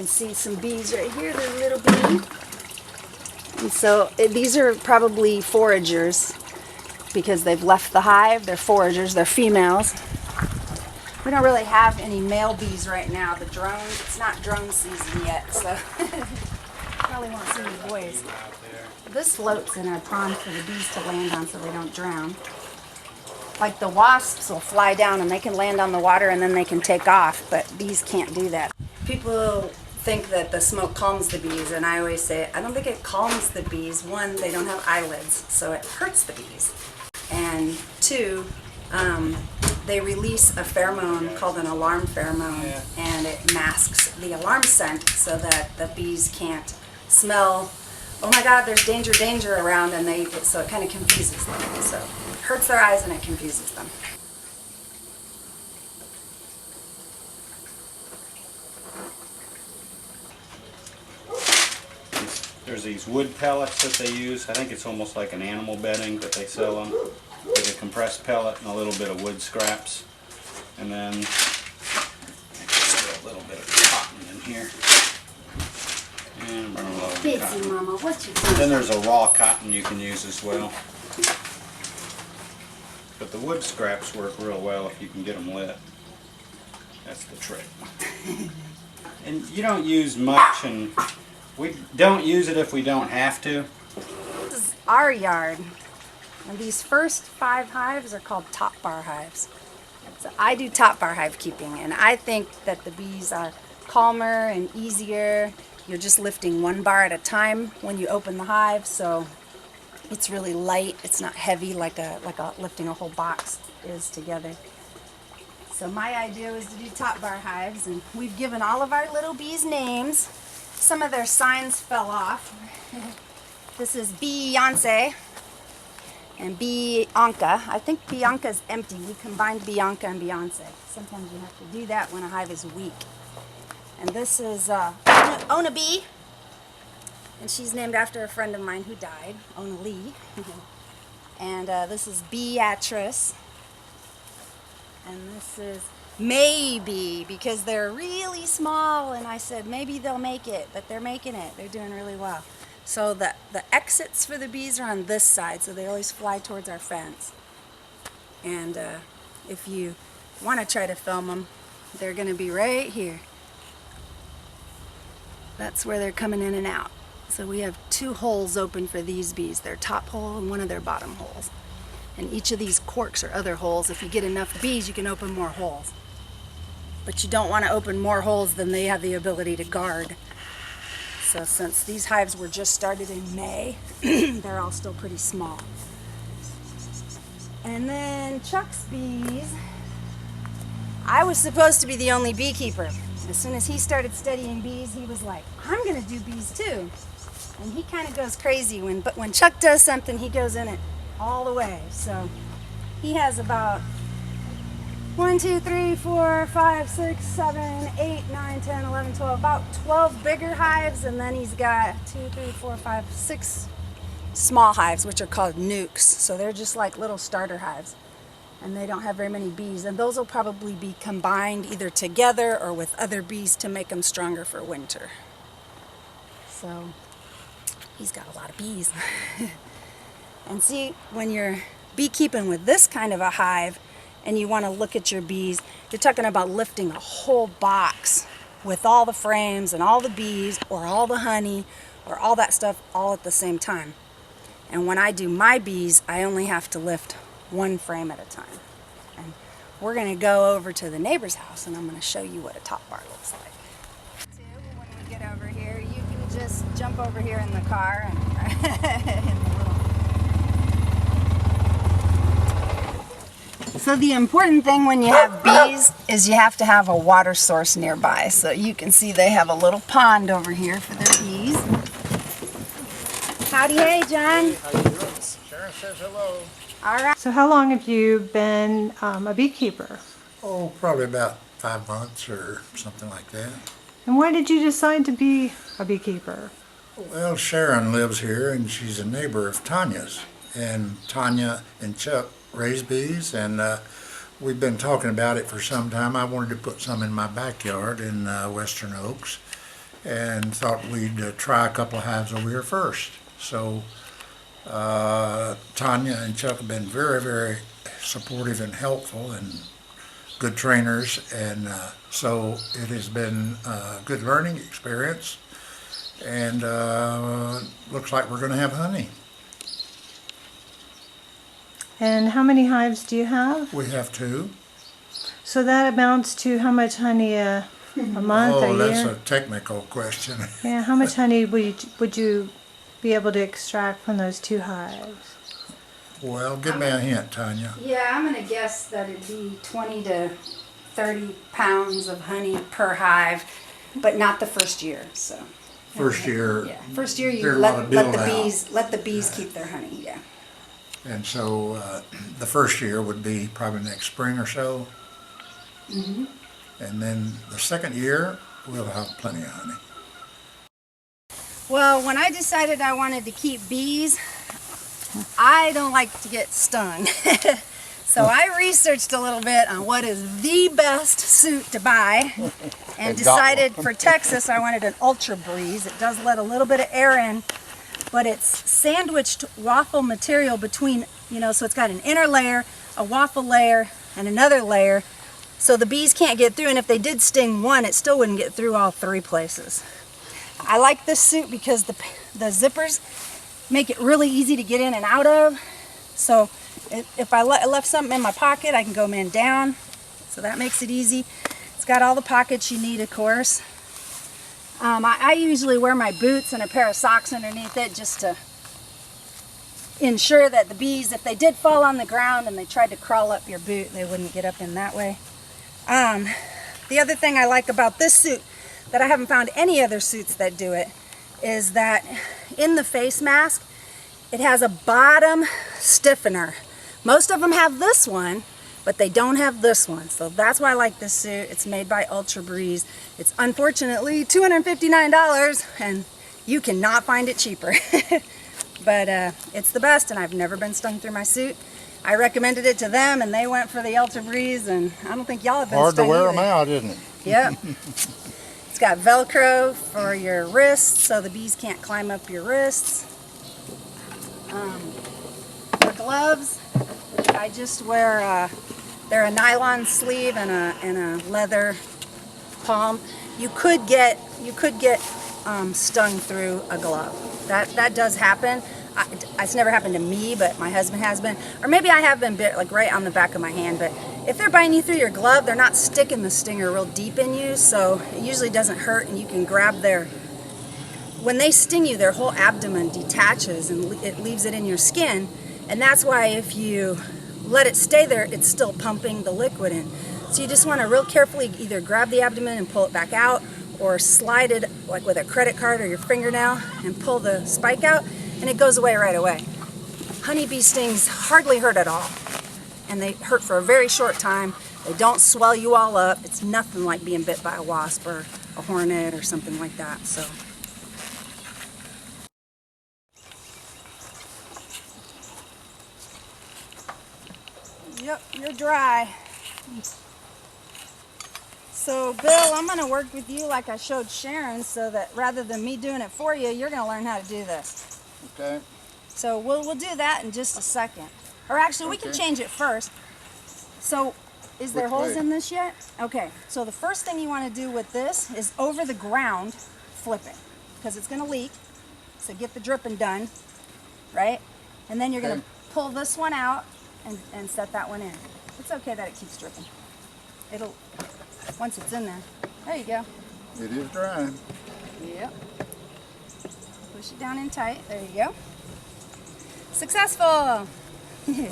can see some bees right here. They're little bee. And so these are probably foragers because they've left the hive. They're foragers. They're females. We don't really have any male bees right now. The drones, it's not drone season yet, so probably won't see any boys. This floats in a pond for the bees to land on so they don't drown. Like the wasps will fly down and they can land on the water and then they can take off, but bees can't do that. People think that the smoke calms the bees, and I always say, I don't think it calms the bees. One, they don't have eyelids, so it hurts the bees. And two, they release a pheromone called an alarm pheromone, and it masks the alarm scent so that the bees can't smell, oh my God, there's danger, danger around, and so it kind of confuses them. So it hurts their eyes and it confuses them. There's these wood pellets that they use. I think it's almost like an animal bedding, but they sell them with a compressed pellet and a little bit of wood scraps. And then just a little bit of cotton in here. And burn a little Bitsy, Mama, what you doing? Then there's a raw cotton you can use as well. But the wood scraps work real well if you can get them lit. That's the trick. And you don't use much, and we don't use it if we don't have to. This is our yard. And these first 5 hives are called top bar hives. So I do top bar hive keeping, and I think that the bees are calmer and easier. You're just lifting 1 bar at a time when you open the hive, so it's really light. It's not heavy like lifting a whole box is together. So my idea was to do top bar hives, and we've given all of our little bees names. Some of their signs fell off. This is Beyonce and Bianca. I think Bianca's empty. We combined Bianca and Beyonce. Sometimes you have to do that when a hive is weak. And this is Ona Bee, and she's named after a friend of mine who died, Ona Lee. And this is Beatrice, and this is Maybe, because they're really small, and I said maybe they'll make it, but they're making it. They're doing really well. So the exits for the bees are on this side, so they always fly towards our fence. And if you want to try to film them, they're going to be right here. That's where they're coming in and out. So we have 2 holes open for these bees, their top hole and one of their bottom holes. And each of these corks are other holes. If you get enough bees, you can open more holes. But you don't want to open more holes than they have the ability to guard. So since these hives were just started in May, they're all still pretty small. And then Chuck's bees, I was supposed to be the only beekeeper. As soon as he started studying bees, he was like, I'm going to do bees too. And he kind of goes crazy. But when Chuck does something, he goes in it all the way. So he has about 1, 2, 3, 4, 5, 6, 7, 8, 9, 10, 11, 12, about 12 bigger hives, and then he's got 2, 3, 4, 5, 6 small hives, which are called nukes. So they're just like little starter hives, and they don't have very many bees, and those will probably be combined either together or with other bees to make them stronger for winter. So he's got a lot of bees. And see, when you're beekeeping with this kind of a hive and you want to look at your bees, you're talking about lifting a whole box with all the frames and all the bees or all the honey or all that stuff all at the same time. And when I do my bees, I only have to lift 1 frame at a time. And we're going to go over to the neighbor's house, and I'm going to show you what a top bar looks like. When we get over here, you can just jump over here in the car and So the important thing when you have bees is you have to have a water source nearby. So you can see they have a little pond over here for their bees. Howdy, hey, John. Hey, how you doing? Sharon says hello. All right. So how long have you been a beekeeper? Oh, probably about 5 months or something like that. And why did you decide to be a beekeeper? Well, Sharon lives here, and she's a neighbor of Tanya's. And Tanya and Chuck raise bees, and we've been talking about it for some time. I wanted to put some in my backyard in Western Oaks, and thought we'd try a couple of hives over here first. So Tanya and Chuck have been very, very supportive and helpful and good trainers, and so it has been a good learning experience, and looks like we're going to have honey. And how many hives do you have? We have 2. So that amounts to how much honey a month, a Oh, year? that's a technical question. Yeah, how much honey would you be able to extract from those 2 hives? Well, give me a hint, Tanya. Yeah, I'm going to guess that it'd be 20 to 30 pounds of honey per hive, but not the first year. So First year, yeah, first year you there's a lot of build out. let the bees keep their honey. Yeah. And so the first year would be probably next spring or so. Mm-hmm. And then the second year, we'll have plenty of honey. Well, when I decided I wanted to keep bees, I don't like to get stung. So I researched a little bit on what is the best suit to buy and decided for Texas I wanted an Ultra Breeze. It does let a little bit of air in, but it's sandwiched waffle material between, so it's got an inner layer, a waffle layer, and another layer. So the bees can't get through, and if they did sting one, it still wouldn't get through all 3 places. I like this suit because the zippers make it really easy to get in and out of. So if I left something in my pocket, I can go man down. So that makes it easy. It's got all the pockets you need, of course. I usually wear my boots and a pair of socks underneath it just to ensure that the bees, if they did fall on the ground and they tried to crawl up your boot, they wouldn't get up in that way. The other thing I like about this suit that I haven't found any other suits that do it is that in the face mask, it has a bottom stiffener. Most of them have this one, but they don't have this one. So that's why I like this suit. It's made by Ultra Breeze. It's unfortunately $259, and you cannot find it cheaper. But it's the best, and I've never been stung through my suit. I recommended it to them, and they went for the Ultra Breeze, and I don't think y'all have been Hard to stung wear either. them out, isn't it? Yep. It's got Velcro for your wrists, so the bees can't climb up your wrists. The gloves, I just wear, they're a nylon sleeve and a leather palm. You could get stung through a glove. That does happen. It's never happened to me, but my husband has been. Or maybe I have been bit like right on the back of my hand. But if they're biting you through your glove, they're not sticking the stinger real deep in you, so it usually doesn't hurt, and you can grab their... When they sting you, their whole abdomen detaches and it leaves it in your skin, and that's why if you let it stay there, it's still pumping the liquid in. So you just want to real carefully either grab the abdomen and pull it back out, or slide it like with a credit card or your fingernail and pull the spike out, and it goes away right away. Honeybee stings hardly hurt at all, and they hurt for a very short time. They don't swell you all up. It's nothing like being bit by a wasp or a hornet or something like that. So. Yep, you're dry. So Bill, I'm going to work with you like I showed Sharon, so that rather than me doing it for you, you're going to learn how to do this. Okay. So we'll do that in just a second. Or actually, we can change it first. So is there Which holes way? in this yet? Okay, so the first thing you want to do with this is over the ground, flip it, because it's going to leak. So get the dripping done, right? And then you're going to pull this one out and set that one in. It's okay that it keeps dripping. It'll, once it's in there. There you go. It is dry. Yep. Push it down in tight. There you go. Successful! And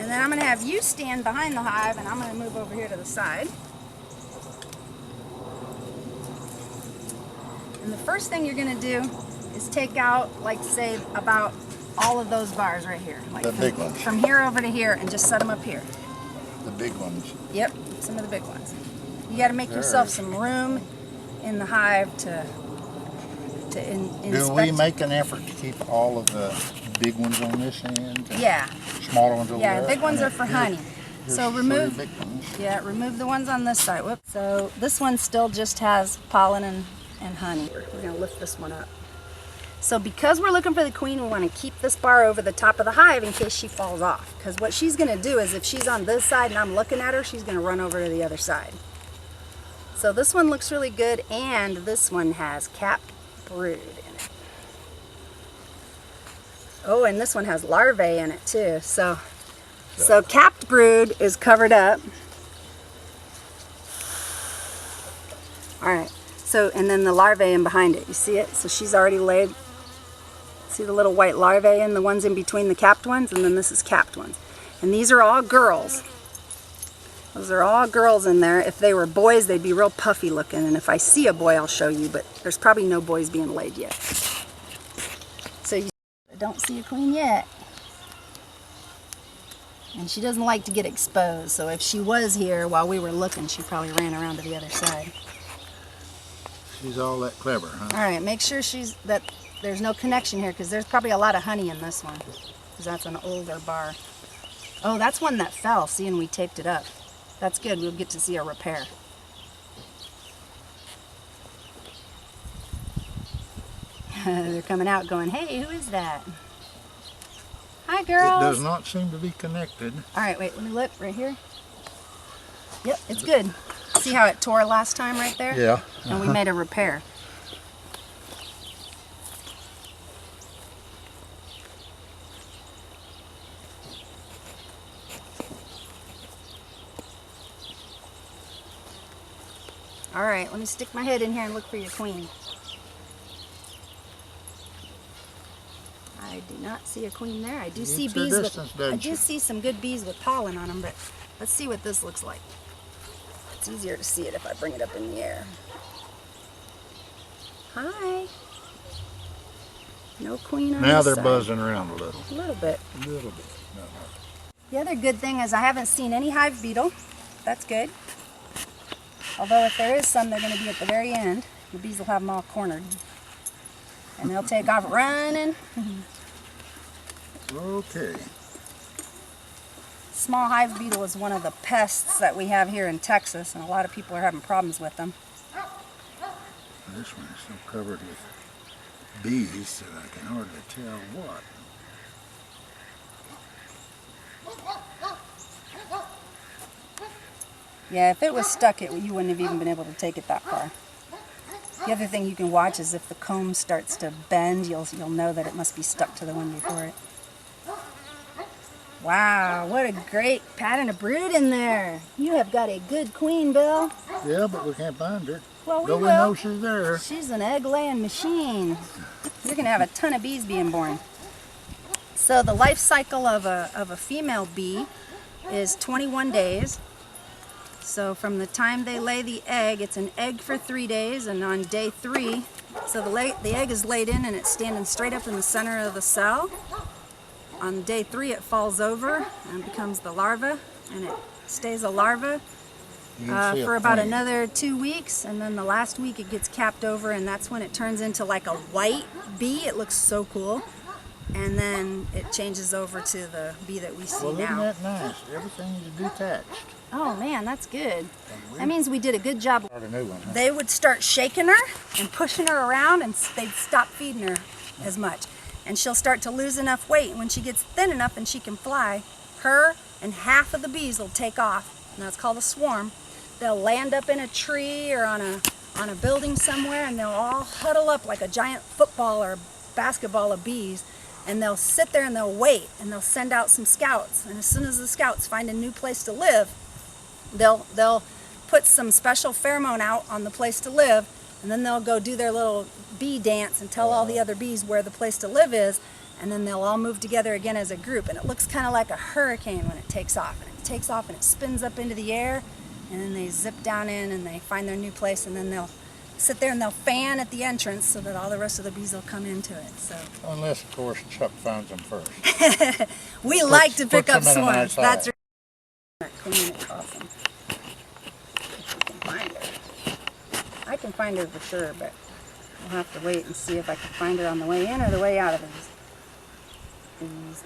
then I'm going to have you stand behind the hive, and I'm going to move over here to the side. And the first thing you're going to do is take out, like say, about all of those bars right here. Like The big ones. From here over to here, and just set them up here. The big ones. Yep, some of the big ones. You got to make yourself some room in the hive to inspect. Do we make an effort to keep all of the big ones on this end? And Yeah. smaller ones over there? Yeah, big ones are for honey. So There's remove, 3 big ones. yeah, remove the ones on this side. Whoops. So this one still just has pollen and honey. We're gonna lift this one up. So because we're looking for the queen, we want to keep this bar over the top of the hive in case she falls off. Because what she's gonna do is if she's on this side and I'm looking at her, she's gonna run over to the other side. So this one looks really good, and this one has capped brood in it. Oh, and this one has larvae in it too. So capped brood is covered up. All right, so, and then the larvae in behind it, you see it? So she's already laid, see the little white larvae in the ones in between the capped ones, and then this is capped ones. And these are all girls. Those are all girls in there. If they were boys, they'd be real puffy looking, and if I see a boy, I'll show you, but there's probably no boys being laid yet. So you don't see a queen yet. And she doesn't like to get exposed, so if she was here while we were looking, she probably ran around to the other side. She's all that clever, huh? All right, make sure that there's no connection here, because there's probably a lot of honey in this one, because that's an older bar. Oh, that's one that fell, see, and we taped it up. That's good, we'll get to see a repair. They're coming out going, hey, who is that? Hi, girls. It does not seem to be connected. All right, wait, let me look right here. Yep, it's good. See how it tore last time right there? Yeah. And we made a repair. All right, let me stick my head in here and look for your queen. I do not see a queen there. I do see bees with, I do see some good bees with pollen on them, but let's see what this looks like. It's easier to see it if I bring it up in the air. Hi. No queen on Now this they're side. buzzing around a little. A little bit. A little bit. Not much. The other good thing is I haven't seen any hive beetle. That's good. Although if there is some, they're going to be at the very end. The bees will have them all cornered. And they'll take off running. Okay. Small hive beetle is one of the pests that we have here in Texas, and a lot of people are having problems with them. This one is so covered with bees that I can hardly tell what. Yeah, if it was stuck, you wouldn't have even been able to take it that far. The other thing you can watch is if the comb starts to bend, you'll know that it must be stuck to the one before it. Wow, what a great pattern of brood in there. You have got a good queen, Bill. Yeah, but we can't find her. Well, we Though will. we know she's there. She's an egg-laying machine. You're going to have a ton of bees being born. So the life cycle of a female bee is 21 days. So from the time they lay the egg, it's an egg for 3 days, and on day 3, so the egg is laid in and it's standing straight up in the center of the cell. On day 3, it falls over and becomes the larva, and it stays a larva for about another 2 weeks, and then the last week it gets capped over, and that's when it turns into like a white bee. It looks so cool. And then it changes over to the bee that we see Well, now. isn't that nice? Everything is detached. Oh man, that's good. That means we did a good job. Start a new one, huh? They would start shaking her and pushing her around, and they'd stop feeding her as much. And she'll start to lose enough weight. When she gets thin enough and she can fly, her and half of the bees will take off. And that's called a swarm. They'll land up in a tree or on a building somewhere, and they'll all huddle up like a giant football or basketball of bees. And they'll sit there and they'll wait, and they'll send out some scouts. And as soon as the scouts find a new place to live, they'll put some special pheromone out on the place to live, and then they'll go do their little bee dance and tell all the other bees where the place to live is, and then they'll all move together again as a group. And it looks kind of like a hurricane when it takes off. And it takes off and it spins up into the air, and then they zip down in and they find their new place, and then they'll sit there and they'll fan at the entrance so that all the rest of the bees will come into it. So Unless, of course, Chuck finds them first. we like to pick up puts them in a nice swarms. That's hole. right. Clean it off them. If we can find her. I can find her for sure, but we'll have to wait and see if I can find her on the way in or the way out of these.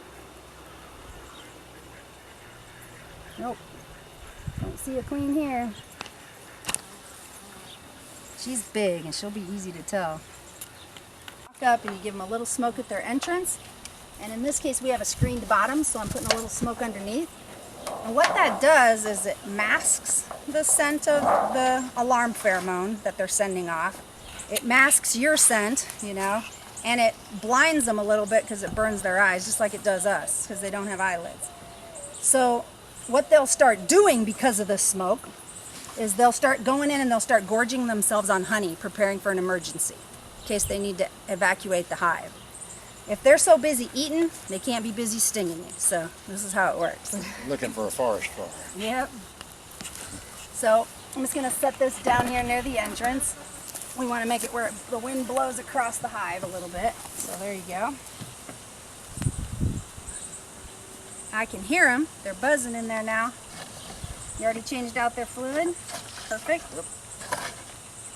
Nope. Don't see a queen here. She's big and she'll be easy to tell. Walk up and you give them a little smoke at their entrance. And in this case we have a screened bottom, so I'm putting a little smoke underneath. And what that does is it masks the scent of the alarm pheromone that they're sending off. It masks your scent, you know, and it blinds them a little bit because it burns their eyes, just like it does us, because they don't have eyelids. So what they'll start doing because of this smoke is they'll start going in and they'll start gorging themselves on honey, preparing for an emergency, in case they need to evacuate the hive. If they're so busy eating, they can't be busy stinging you. So this is how it works. Looking for a forest fire. Yep. So I'm just going to set this down here near the entrance. We want to make it where the wind blows across the hive a little bit. So there you go. I can hear them. They're buzzing in there now. You already changed out their fluid. Perfect. Yep.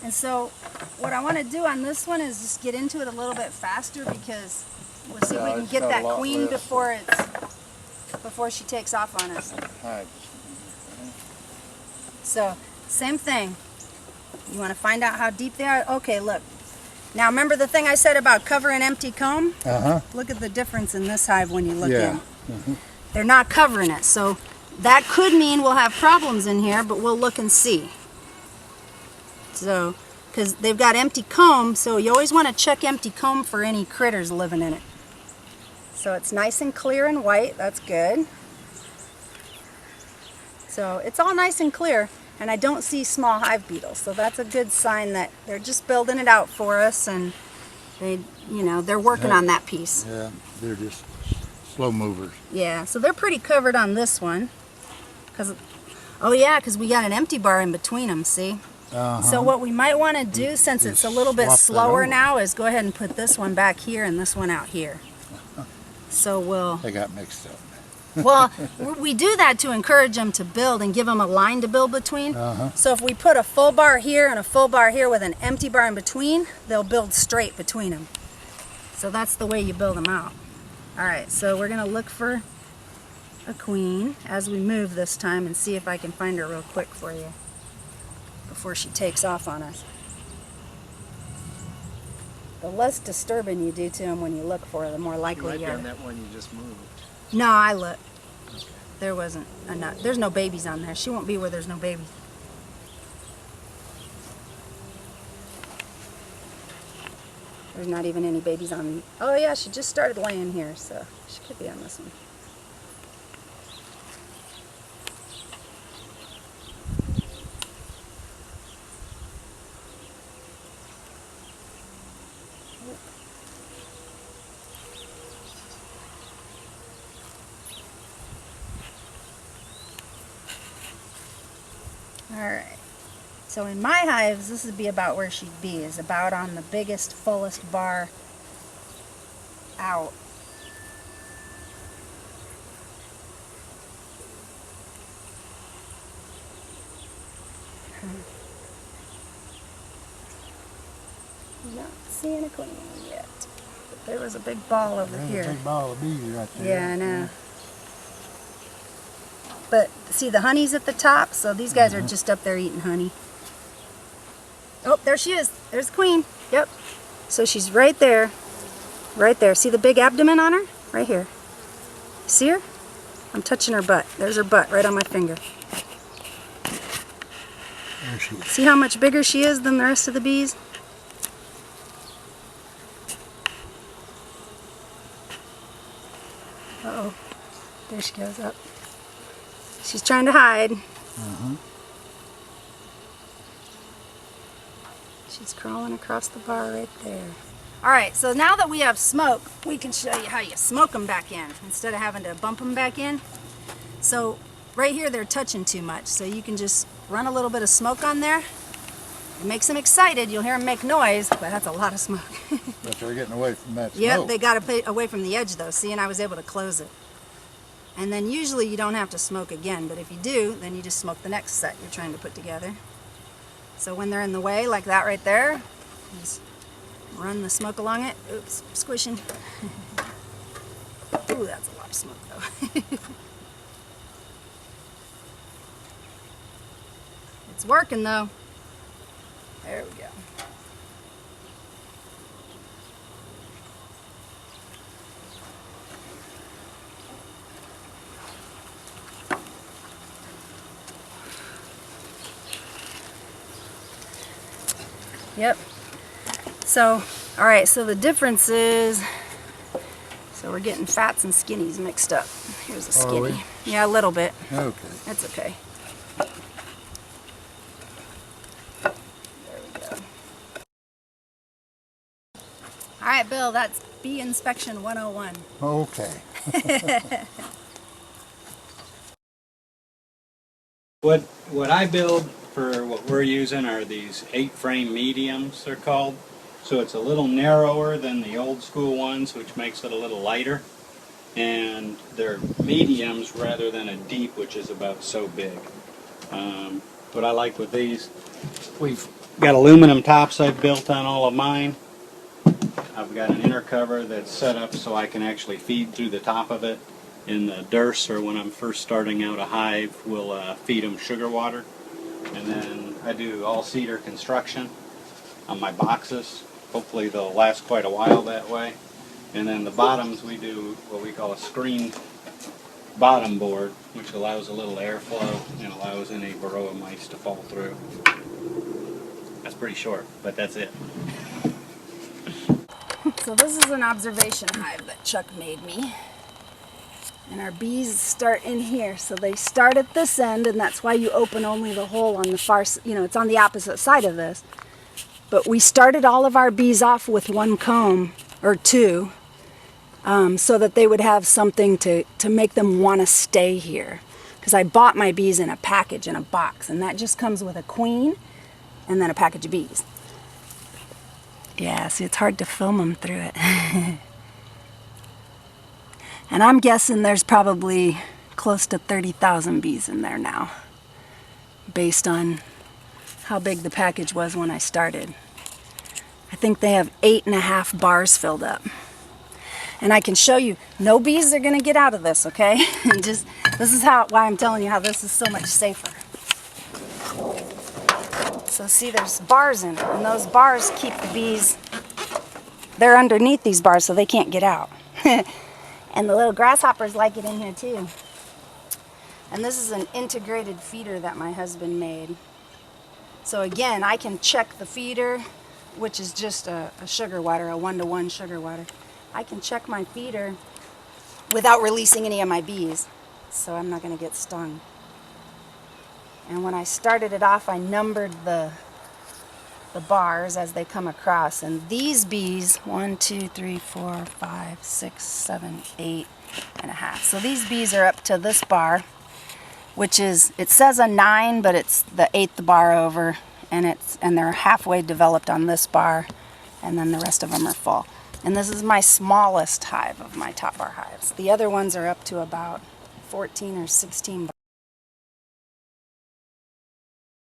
And so what I want to do on this one is just get into it a little bit faster, because we'll see if we can get that queen before she takes off on us. Hives. So same thing. You want to find out how deep they are? Okay, look. Now remember the thing I said about cover an empty comb? Uh-huh. Look at the difference in this hive when you look Yeah. in. They're not covering it. So that could mean we'll have problems in here, but we'll look and see. So, because they've got empty comb, so you always want to check empty comb for any critters living in it. So it's nice and clear and white. That's good. So it's all nice and clear, and I don't see small hive beetles. So that's a good sign that they're just building it out for us, and they're working on that piece. Yeah, they're just slow movers. Yeah, so they're pretty covered on this one. Because we got an empty bar in between them, see? Uh-huh. So what we might want to do, since it's a little bit swap that slower over. now, is go ahead and put this one back here and this one out here. So They got mixed up. we do that to encourage them to build and give them a line to build between. Uh-huh. So if we put a full bar here and a full bar here with an empty bar in between, they'll build straight between them. So that's the way you build them out. All right, so we're going to look for a queen as we move this time and see if I can find her real quick for you before she takes off on us. The less disturbing you do to them when you look for her, the more likely you are. On that one you just moved. No, I looked. There wasn't enough. There's no babies on there. She won't be where there's no babies. There's not even any babies on. Oh yeah, she just started laying here, so she could be on this one. Alright, so in my hives, this would be about where she'd be, is about on the biggest, fullest bar out. Not seeing a queen yet, but there was a big ball over There's here. a big ball of bees right there. Yeah, I know. But see, the honey's at the top, so these guys are just up there eating honey. Oh, there she is. There's the queen. Yep. So she's right there. Right there. See the big abdomen on her? Right here. See her? I'm touching her butt. There's her butt right on my finger. There she is. See how much bigger she is than the rest of the bees? Uh-oh. There she goes up. She's trying to hide. She's crawling across the bar right there. Alright, so now that we have smoke, we can show you how you smoke them back in instead of having to bump them back in. So right here they're touching too much, so you can just run a little bit of smoke on there. It makes them excited. You'll hear them make noise, but that's a lot of smoke. But they're getting away from that Yep, smoke. they got to pay away from the edge though, see, and I was able to close it. And then usually you don't have to smoke again, but if you do, then you just smoke the next set you're trying to put together. So when they're in the way, like that right there, you just run the smoke along it. Oops, squishing. Ooh, that's a lot of smoke though. It's working though. There we go. Yep. So, all right, so the difference is, so we're getting fats and skinnies mixed up. Here's a skinny. Are we? Yeah, a little bit. Okay. That's okay. There we go. All right, Bill, that's bee inspection 101. Okay. What I build for what we're using are these 8-frame mediums, they're called. So it's a little narrower than the old school ones, which makes it a little lighter. And they're mediums rather than a deep, which is about so big. What I like with these, we've got aluminum tops I've built on all of mine. I've got an inner cover that's set up so I can actually feed through the top of it. In the Durst, or when I'm first starting out a hive, we'll feed them sugar water. And then I do all cedar construction on my boxes. Hopefully they'll last quite a while that way. And then the bottoms, we do what we call a screened bottom board, which allows a little airflow and allows any varroa mice to fall through. That's pretty short, but that's it. So this is an observation hive that Chuck made me. And our bees start in here. So they start at this end, and that's why you open only the hole on the far, it's on the opposite side of this. But we started all of our bees off with one comb, or two, so that they would have something to make them want to stay here. Because I bought my bees in a package, in a box, and that just comes with a queen and then a package of bees. Yeah, see, it's hard to film them through it. And I'm guessing there's probably close to 30,000 bees in there now, based on how big the package was when I started. I think they have 8.5 bars filled up. And I can show you, no bees are going to get out of this, okay? And this is why I'm telling you how this is so much safer. So see, there's bars in it, and those bars keep the bees, they're underneath these bars so they can't get out. And the little grasshoppers like it in here too. And this is an integrated feeder that my husband made. So again, I can check the feeder, which is just a sugar water, a 1-to-1 sugar water. I can check my feeder without releasing any of my bees, so I'm not going to get stung. And when I started it off, I numbered the bars as they come across, and these bees, 1, 2, 3, 4, 5, 6, 7, 8.5. So these bees are up to this bar, which is, it says a 9, but it's the 8th bar over, and they're halfway developed on this bar, and then the rest of them are full. And this is my smallest hive of my top bar hives. The other ones are up to about 14 or 16 bars.